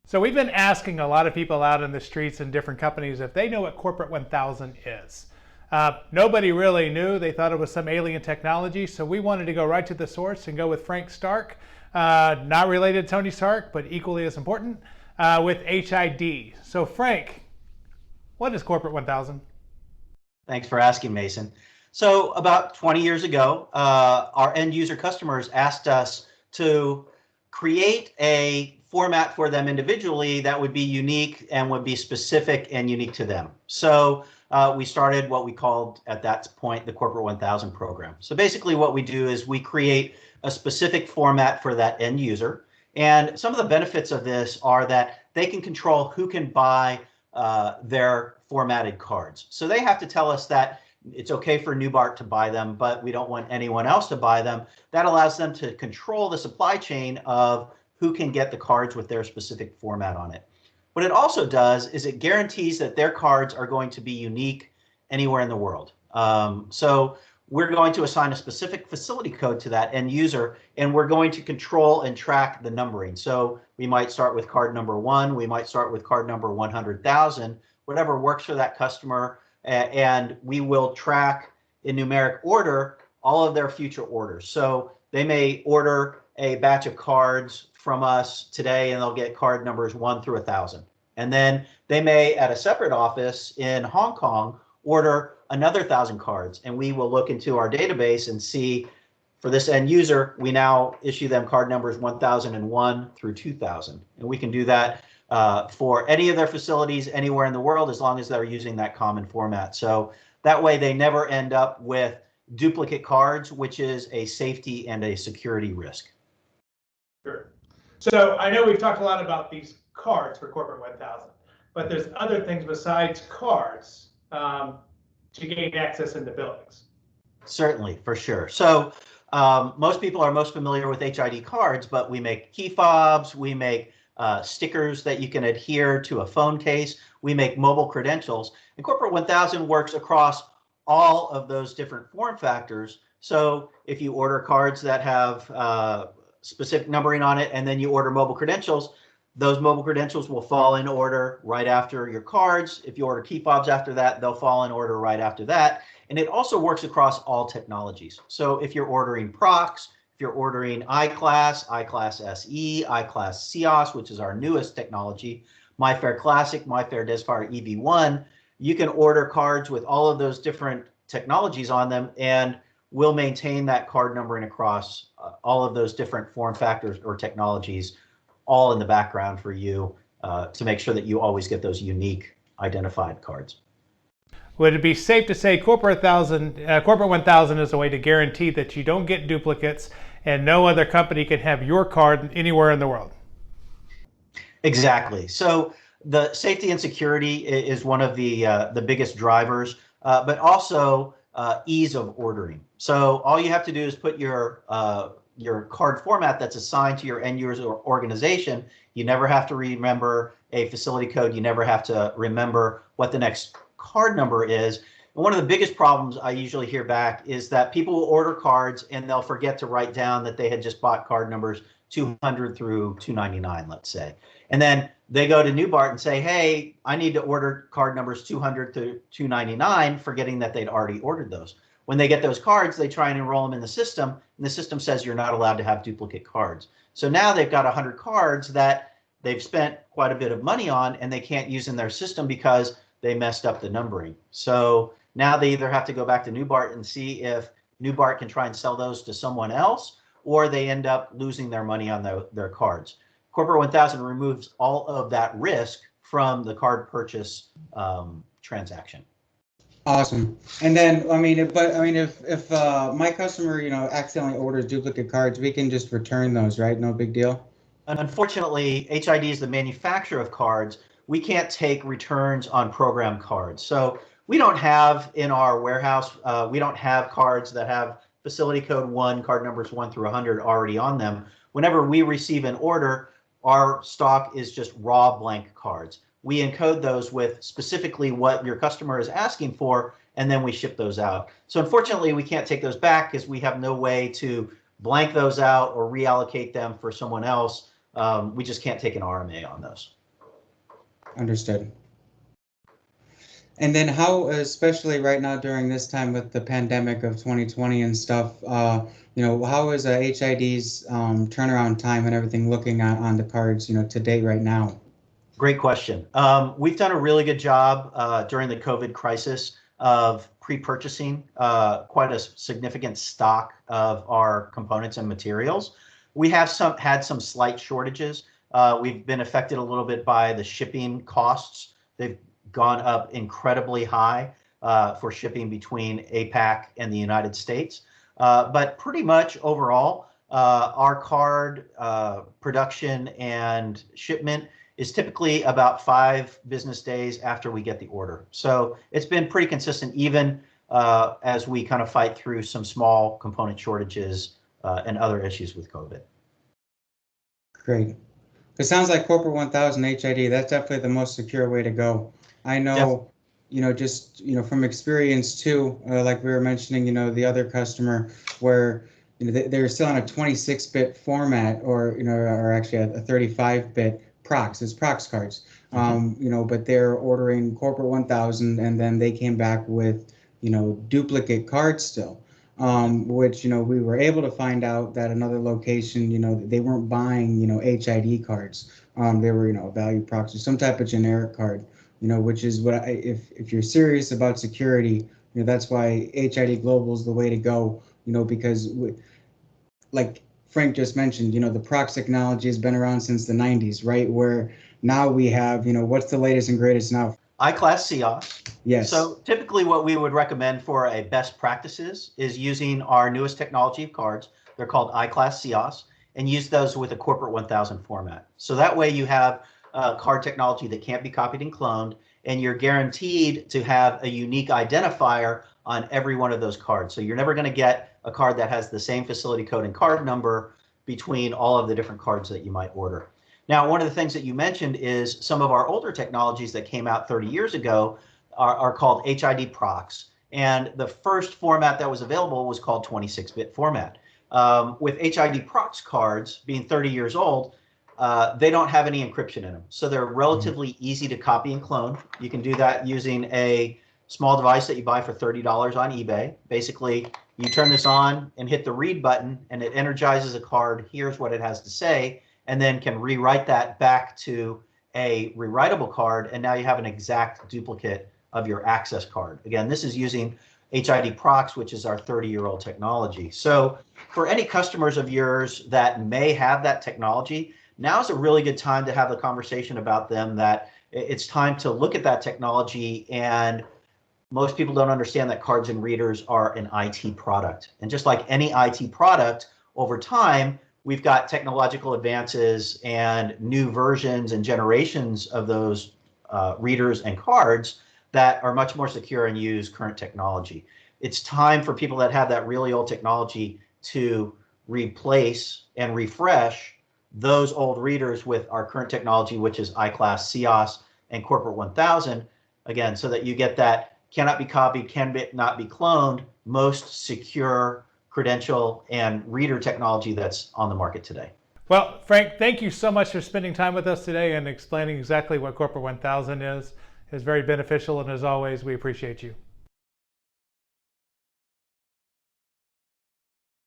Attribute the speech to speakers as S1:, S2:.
S1: So we've been asking a lot of people out in the streets and different companies if they know what Corporate 1000 is. Nobody really knew. They thought it was some alien technology. So we wanted to go right to the source and go with Frank Stark, not related to Tony Stark, but equally as important, with HID. So Frank, what is Corporate 1000?
S2: Thanks for asking, Mason. So about 20 years ago, our end user customers asked us to create a format for them individually that would be unique and would be specific and unique to them. So we started what we called at that point the Corporate 1000 program. So basically what we do is we create a specific format for that end user. And some of the benefits of this are that they can control who can buy their formatted cards. So they have to tell us that it's okay for Newbart to buy them, but we don't want anyone else to buy them. That allows them to control the supply chain of who can get the cards with their specific format on it. What it also does is it guarantees that their cards are going to be unique anywhere in the world. So we're going to assign a specific facility code to that end user, and we're going to control and track the numbering. So we might start with card number 1, we might start with card number 100,000, whatever works for that customer, and we will track in numeric order all of their future orders. So they may order a batch of cards from us today and they'll get card numbers 1 through 1,000. And then they may, at a separate office in Hong Kong, order another 1,000 cards, and we will look into our database and see for this end user, we now issue them card numbers 1,001 through 2,000. And we can do that for any of their facilities anywhere in the world as long as they're using that common format. So that way they never end up with duplicate cards, which is a safety and a security risk.
S1: Sure. So I know we've talked a lot about these cards for Corporate 1000, but there's other things besides cards to gain access into buildings.
S2: Certainly, for sure. So most people are most familiar with HID cards, but we make key fobs, we make stickers that you can adhere to a phone case, we make mobile credentials, and Corporate 1000 works across all of those different form factors. So if you order cards that have specific numbering on it, and then you order mobile credentials, those mobile credentials will fall in order right after your cards. If you order key fobs after that, they'll fall in order right after that. And it also works across all technologies. So if you're ordering procs, if you're ordering iClass, iClass SE, iClass CIOS, which is our newest technology, MyFair Classic, MyFair DesFire EV1, you can order cards with all of those different technologies on them, and we'll maintain that card numbering across all of those different form factors or technologies, all in the background for you to make sure that you always get those unique identified cards.
S1: Would it be safe to say Corporate 1000 is a way to guarantee that you don't get duplicates and no other company can have your card anywhere in the world?
S2: Exactly. So the safety and security is one of the biggest drivers, but also ease of ordering. So all you have to do is put your card format that's assigned to your end user organization. You never have to remember a facility code. You never have to remember what the next card number is. And one of the biggest problems I usually hear back is that people will order cards and they'll forget to write down that they had just bought card numbers 200 through 299, let's say. And then they go to Newbart and say, hey, I need to order card numbers 200 to 299, forgetting that they'd already ordered those. When they get those cards, they try and enroll them in the system, and the system says you're not allowed to have duplicate cards. So now they've got 100 cards that they've spent quite a bit of money on, and they can't use in their system because they messed up the numbering. So now they either have to go back to Newbart and see if Newbart can try and sell those to someone else, or they end up losing their money on their cards. Corporate 1000 removes all of that risk from the card purchase transaction.
S3: Awesome. And then, if my customer, accidentally orders duplicate cards, we can just return those, right? No big deal.
S2: And unfortunately, HID is the manufacturer of cards. We can't take returns on program cards. So we don't have in our warehouse, we don't have cards that have facility code 1, card numbers 1 through 100 already on them. Whenever we receive an order, our stock is just raw blank cards. We encode those with specifically what your customer is asking for, and then we ship those out. So unfortunately, we can't take those back because we have no way to blank those out or reallocate them for someone else. We just can't take an RMA on those.
S3: Understood. And then how, especially right now during this time with the pandemic of 2020 and stuff, how is HID's turnaround time and everything looking on the cards, to date right now?
S2: Great question. We've done a really good job during the COVID crisis of pre-purchasing quite a significant stock of our components and materials. We have had some slight shortages. We've been affected a little bit by the shipping costs. They've gone up incredibly high for shipping between APAC and the United States. But pretty much overall, our card production and shipment is typically about 5 business days after we get the order. So it's been pretty consistent, even as we kind of fight through some small component shortages and other issues with COVID.
S3: Great. It sounds like Corporate 1000 HID, that's definitely the most secure way to go. I know, just, from experience too, like we were mentioning, the other customer where, they're still on a 26-bit format or actually a 35-bit prox, it's prox cards, but they're ordering Corporate 1000 and then they came back with, duplicate cards still, which, we were able to find out that another location, they weren't buying, HID cards. They were, value proxy, some type of generic card, which is what if you're serious about security, that's why HID Global is the way to go, because like Frank just mentioned, the prox technology has been around since the 90s, right? Where now we have, what's the latest and greatest now?
S2: I-class CIOS.
S3: Yes.
S2: So typically what we would recommend for a best practices is using our newest technology of cards. They're called I-class CIOS, and use those with a Corporate 1000 format. So that way you have card technology that can't be copied and cloned, and you're guaranteed to have a unique identifier on every one of those cards. So you're never going to get a card that has the same facility code and card number between all of the different cards that you might order. Now, one of the things that you mentioned is some of our older technologies that came out 30 years ago are called HID prox. And the first format that was available was called 26-bit format. With HID prox cards being 30 years old, they don't have any encryption in them. So they're relatively easy to copy and clone. You can do that using a small device that you buy for $30 on eBay. Basically, you turn this on and hit the read button, and it energizes a card. Here's what it has to say, and then can rewrite that back to a rewritable card. And now you have an exact duplicate of your access card. Again, this is using HID prox, which is our 30-year-old technology. So for any customers of yours that may have that technology, now is a really good time to have a conversation about them, that it's time to look at that technology. And most people don't understand that cards and readers are an IT product. And just like any IT product, over time, we've got technological advances and new versions and generations of those readers and cards that are much more secure and use current technology. It's time for people that have that really old technology to replace and refresh those old readers with our current technology, which is I-class CIOS and Corporate 1000, again, so that you get that cannot be copied, cannot be cloned, most secure credential and reader technology that's on the market today.
S1: Well, Frank, thank you so much for spending time with us today and explaining exactly what Corporate 1000 is. It's very beneficial, and as always, we appreciate you.